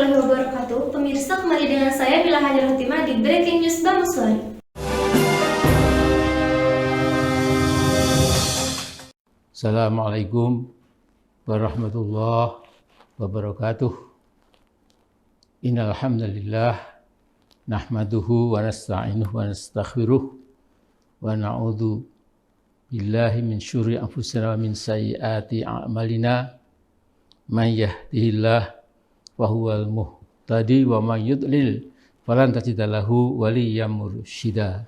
warahmatullahi wabarakatuh. Pemirsa, kembali dengan saya Bila Hajar Hotima di Breaking News Bang Muswari. Assalamualaikum warahmatullahi wabarakatuh. Innal hamdalillah nahmaduhu wa nasta'inuhu wa nastaghfiruh wa na'udzu billahi min syururi anfusina wa min sayyiati a'malina. Man yahdihillahu wa huwal muhtadi wa man yudlil falan tajida lahu waliyyan mursyida.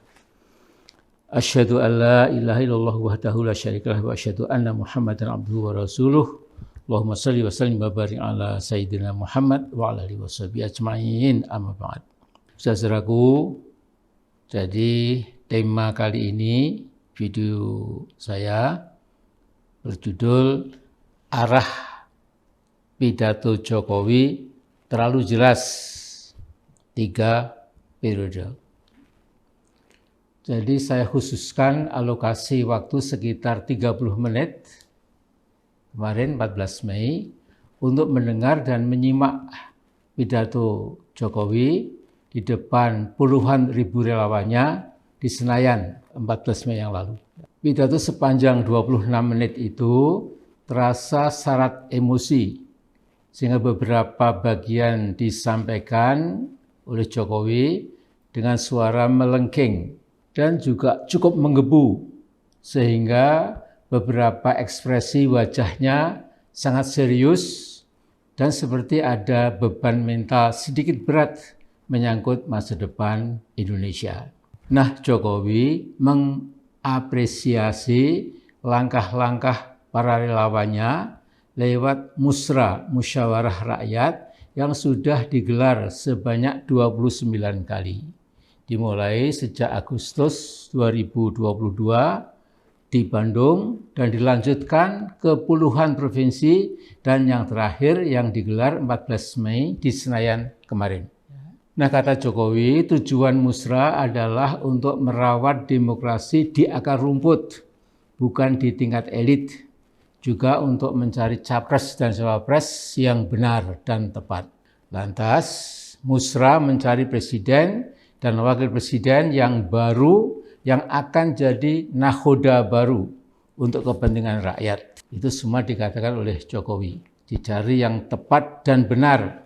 Asyhadu an la ilaha illallah wahdahu la syarikalah wa asyhadu anna Muhammadan abduhu wa rasuluh. Allahumma shalli wa sallim wa barik ala sayyidina Muhammad wa ala alihi washabihi ajmain. Amma ba'd. Saudaraku, jadi tema kali ini video saya berjudul Arah Pidato Jokowi Terlalu Jelas 3 periode. Jadi saya khususkan alokasi waktu sekitar 30 menit kemarin 14 Mei untuk mendengar dan menyimak pidato Jokowi di depan puluhan ribu relawannya di Senayan 14 Mei yang lalu. Pidato sepanjang 26 menit itu terasa syarat emosi sehingga beberapa bagian disampaikan oleh Jokowi dengan suara melengking dan juga cukup menggebu, sehingga beberapa ekspresi wajahnya sangat serius dan seperti ada beban mental sedikit berat menyangkut masa depan Indonesia. Nah, Jokowi mengapresiasi langkah-langkah para relawannya lewat musyawarah rakyat yang sudah digelar sebanyak 29 kali. Dimulai sejak Agustus 2022 di Bandung dan dilanjutkan ke puluhan provinsi dan yang terakhir yang digelar 14 Mei di Senayan kemarin. Nah, kata Jokowi, tujuan musra adalah untuk merawat demokrasi di akar rumput, bukan di tingkat elit, juga untuk mencari capres dan cawapres yang benar dan tepat. Lantas, musra mencari presiden dan wakil presiden yang baru, yang akan jadi nakhoda baru untuk kepentingan rakyat. Itu semua dikatakan oleh Jokowi. Dicari yang tepat dan benar,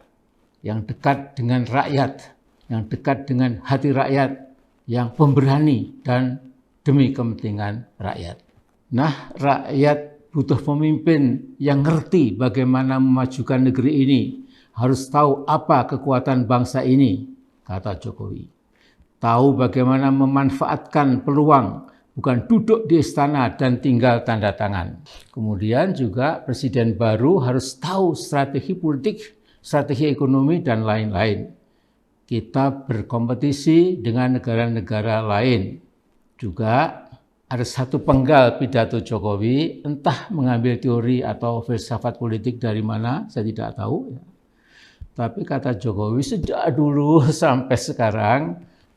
yang dekat dengan rakyat, yang dekat dengan hati rakyat, yang pemberani dan demi kepentingan rakyat. Nah, rakyat butuh pemimpin yang ngerti bagaimana memajukan negeri ini, harus tahu apa kekuatan bangsa ini, kata Jokowi. Tahu bagaimana memanfaatkan peluang, bukan duduk di istana dan tinggal tanda tangan. Kemudian juga presiden baru harus tahu strategi politik, strategi ekonomi, dan lain-lain. Kita berkompetisi dengan negara-negara lain. Juga ada satu penggal pidato Jokowi, entah mengambil teori atau filsafat politik dari mana, saya tidak tahu. Tapi kata Jokowi, sejak dulu sampai sekarang,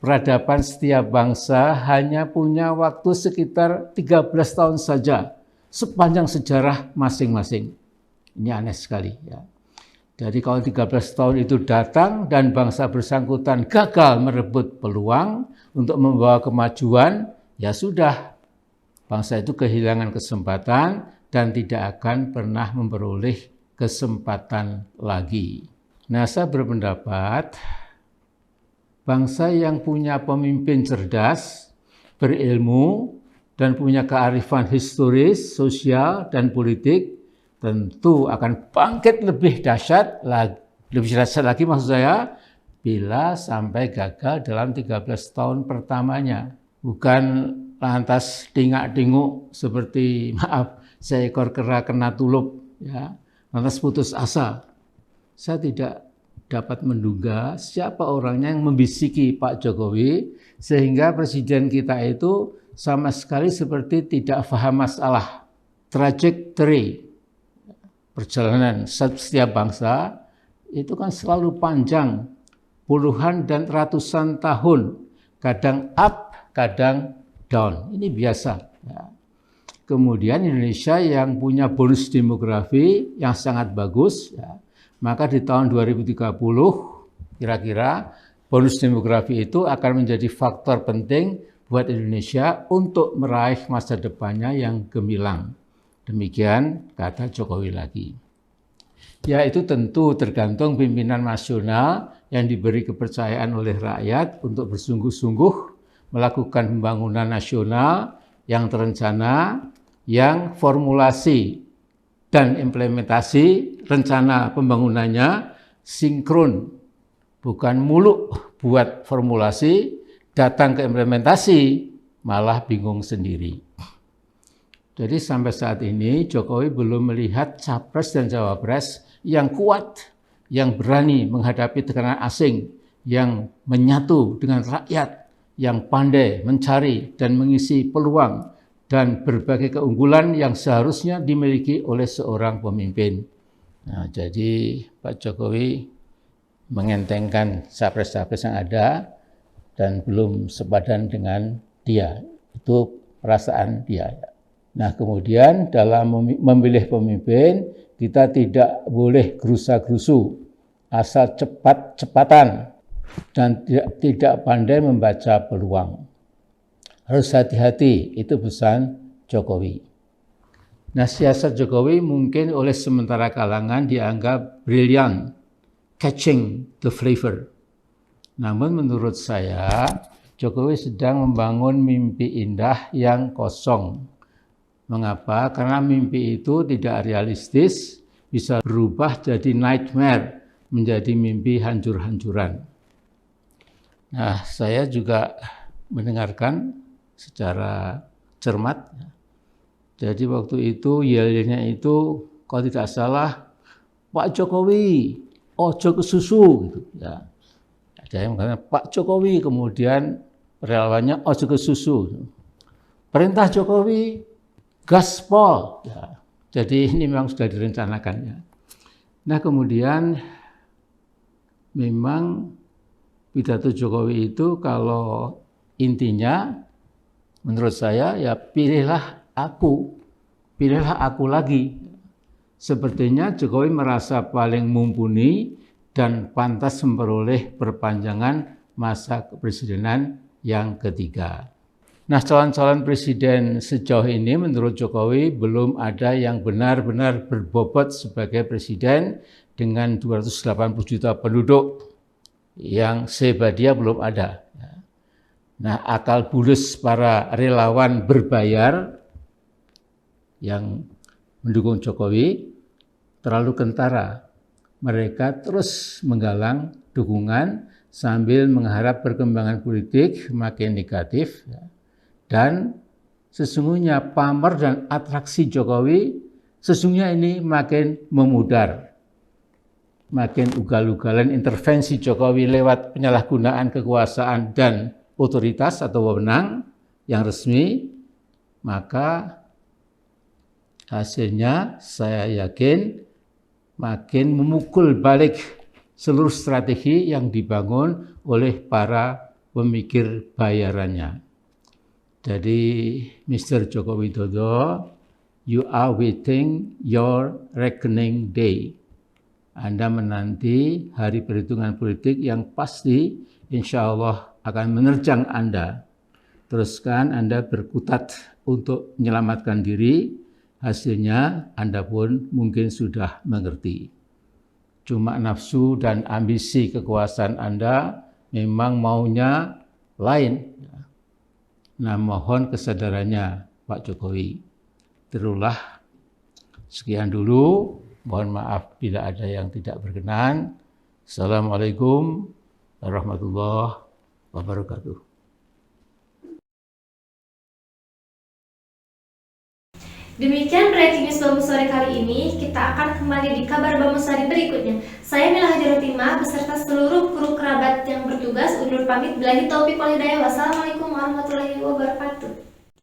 peradaban setiap bangsa hanya punya waktu sekitar 13 tahun saja sepanjang sejarah masing-masing. Ini aneh sekali. Ya. Jadi kalau 13 tahun itu datang dan bangsa bersangkutan gagal merebut peluang untuk membawa kemajuan, ya sudah, bangsa itu kehilangan kesempatan dan tidak akan pernah memperoleh kesempatan lagi. Nah, saya berpendapat bangsa yang punya pemimpin cerdas, berilmu, dan punya kearifan historis, sosial, dan politik tentu akan bangkit lebih dahsyat lagi maksud saya, bila sampai gagal dalam 13 tahun pertamanya. Bukan lantas dingak-dinguk seperti, maaf, seekor kera kena tulup, ya, lantas putus asa. Saya tidak dapat menduga siapa orangnya yang membisiki Pak Jokowi sehingga presiden kita itu sama sekali seperti tidak paham masalah trajektori perjalanan setiap bangsa itu kan selalu panjang, puluhan dan ratusan tahun, kadang up, kadang down. Ini biasa. Ya. Kemudian Indonesia yang punya bonus demografi yang sangat bagus, ya, maka di tahun 2030 kira-kira bonus demografi itu akan menjadi faktor penting buat Indonesia untuk meraih masa depannya yang gemilang. Demikian kata Jokowi lagi. Ya, itu tentu tergantung pimpinan nasional yang diberi kepercayaan oleh rakyat untuk bersungguh-sungguh melakukan pembangunan nasional yang terencana, yang formulasi dan implementasi rencana pembangunannya sinkron, bukan muluk buat formulasi, datang ke implementasi malah bingung sendiri. Jadi sampai saat ini Jokowi belum melihat capres dan cawapres yang kuat, yang berani menghadapi tekanan asing, yang menyatu dengan rakyat, yang pandai mencari dan mengisi peluang dan berbagai keunggulan yang seharusnya dimiliki oleh seorang pemimpin. Nah, jadi Pak Jokowi mengentengkan capres-capres yang ada dan belum sepadan dengan dia. Itu perasaan dia. Nah, kemudian dalam memilih pemimpin, kita tidak boleh gerusa-gerusu, asal cepat-cepatan, dan tidak pandai membaca peluang. Harus hati-hati, itu pesan Jokowi. Nah, siasat Jokowi mungkin oleh sementara kalangan dianggap brilian, catching the flavor. Namun menurut saya, Jokowi sedang membangun mimpi indah yang kosong. Mengapa? Karena mimpi itu tidak realistis, bisa berubah jadi nightmare, menjadi mimpi hancur-hancuran. Nah, saya juga mendengarkan secara cermat. Jadi waktu itu yel-yelnya itu, kalau tidak salah, Pak Jokowi, ojo ke susu, gitu. Ya. Ada yang mengatakan Pak Jokowi, kemudian relawannya ojo ke susu. Perintah Jokowi, gaspol. Ya. Jadi ini memang sudah direncanakan. Ya. Nah, kemudian memang pidato Jokowi itu kalau intinya menurut saya ya pilihlah aku lagi. Sepertinya Jokowi merasa paling mumpuni dan pantas memperoleh perpanjangan masa kepresidenan yang ketiga. Nah, calon-calon presiden sejauh ini menurut Jokowi belum ada yang benar-benar berbobot sebagai presiden dengan 280 juta penduduk yang sehebat dia belum ada. Nah, akal bulus para relawan berbayar yang mendukung Jokowi terlalu kentara. Mereka terus menggalang dukungan sambil mengharap perkembangan politik makin negatif. Dan sesungguhnya pamer dan atraksi Jokowi sesungguhnya ini makin memudar. Makin ugal-ugalan intervensi Jokowi lewat penyalahgunaan kekuasaan dan otoritas atau wewenang yang resmi, maka hasilnya saya yakin makin memukul balik seluruh strategi yang dibangun oleh para pemikir bayarannya. Jadi Mr. Joko Widodo, you are waiting your reckoning day. Anda menanti hari perhitungan politik yang pasti insya Allah akan menerjang Anda. Teruskan Anda berkutat untuk menyelamatkan diri, hasilnya Anda pun mungkin sudah mengerti. Cuma nafsu dan ambisi kekuasaan Anda memang maunya lain. Nah, mohon kesadarannya Pak Jokowi. Terulah. Sekian dulu. Mohon maaf bila ada yang tidak berkenan. Assalamualaikum warahmatullahi wabarakatuh. Demikian breaking news Bambu Sore kali ini. Kita akan kembali di kabar Bambu Sore berikutnya. Saya Mila Hajarotima beserta seluruh kru kerabat yang bertugas undur pamit. Billahi taufiq wal hidayah. Wassalamualaikum warahmatullahi wabarakatuh.